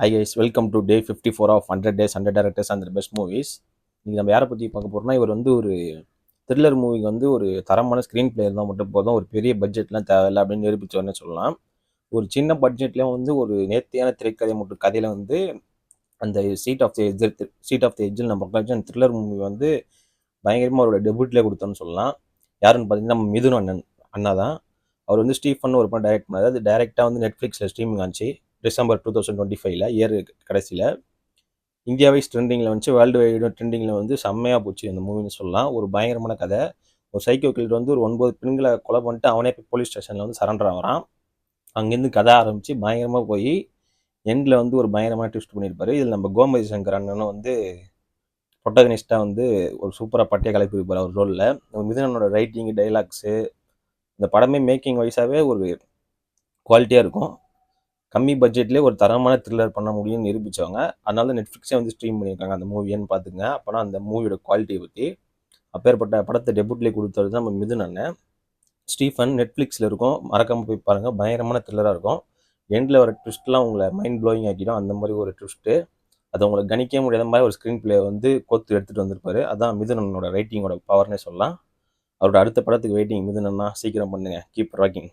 High guys, welcome to day 54 of 100 days 100 directors and best movies. இன்றைக்கி நம்ம யாரை பற்றி பார்க்க போகிறோம்னா, இவர் வந்து ஒரு த்ரில்லர் மூவிக்கு வந்து ஒரு தரமான ஸ்க்ரீன் பிளே இருந்தால் மட்டும் போதும், ஒரு பெரிய பட்ஜெட்லாம் தேவையில்லை அப்படின்னு நிரூபித்தவர்னே சொல்லலாம். ஒரு சின்ன பட்ஜெட்லேயும் வந்து ஒரு நேர்த்தியான திரைக்கதை மற்றும் கதையில் வந்து அந்த சீட் ஆஃப் தி எட்ஜில் நம்ம பார்க்கலாம். அந்த த்ரில்லர் மூவி வந்து பயங்கரமாக அவரோட டெபியூட்லேயே கொடுத்தோன்னு சொல்லலாம். யாருன்னு பார்த்தீங்கன்னா நம்ம மிதுன் அண்ணா தான். அவர் வந்து ஸ்டீஃபன் ஒரு படம் டைரக்ட் பண்ணார். அது டைரெக்டாக வந்து நெட்ஃப்ளிக்ஸில் ஸ்ட்ரீமிங் ஆச்சு டிசம்பர் 2025 இயர் கடைசியில். இந்தியா வைஸ் ட்ரெண்டிங்கில் வந்துச்சு, வேர்ல்டு வைடு ட்ரெண்டிங்கில் வந்து செம்மையாக போச்சு அந்த மூவின்னு சொல்லலாம். ஒரு பயங்கரமான கதை. ஒரு சைக்கோ கில்லர் வந்து ஒரு 9 பெண்களை கொலை பண்ணிட்டு அவனே போய் போலீஸ் ஸ்டேஷனில் வந்து சரண்டர் ஆகிறான். அங்கேருந்து கதை ஆரம்பித்து பயங்கரமாக போய் எண்டில் வந்து ஒரு பயங்கரமான ட்விஸ்ட் பண்ணியிருப்பாரு. இதில் நம்ம கோமதி சங்கர் அண்ணனும் வந்து ப்ரொட்டகனிஸ்ட்டாக வந்து ஒரு சூப்பராக பட்டியை கலப்பியிருப்பார் அவர் ரோலில். மிதுனனோட ரைட்டிங்கு, டைலாக்ஸு, இந்த படமே மேக்கிங் வைஸாகவே ஒரு குவாலிட்டியாக இருக்கும். கம்மி பட்ஜெட்லேயே ஒரு தரமான த்ரில்லர் பண்ண முடியும்னு நிரூபித்தவங்க. அதனால தான் நெட்ஃப்ளிக்ஸே வந்து ஸ்ட்ரீம் பண்ணியிருக்காங்க அந்த மூவின்னு பார்த்துங்க. அப்போனா அந்த மூவியோட குவாலிட்டியை பற்றி. அப்பேற்பட்ட படத்தை டெபுட்லேயே கொடுத்தது தான் நம்ம மிதுன் அண்ணன். ஸ்டீஃபன் நெட்ஃப்ளிக்ஸில் இருக்கும், மறக்காமல் போய் பாருங்கள். பயங்கரமான த்ரில்லராக இருக்கும். எண்டில் வர ட்விஸ்ட்லாம் உங்களை மைண்ட் ப்ளோயிங் ஆக்கிடும். அந்த மாதிரி ஒரு ட்விஸ்ட்டு, அதை உங்களுக்கு கணிக்க முடியாத மாதிரி ஒரு ஸ்க்ரீன் பிளே வந்து கோத்து எடுத்துகிட்டு வந்திருப்பாரு. அதான் மிதுன் அண்ணனோட ரைட்டிங்கோட பவர்னே சொல்லலாம். அவரோட அடுத்த படத்துக்கு வெயிட்டிங். மிதுன் அண்ணா சீக்கிரம் பண்ணுங்கள். Keep rocking.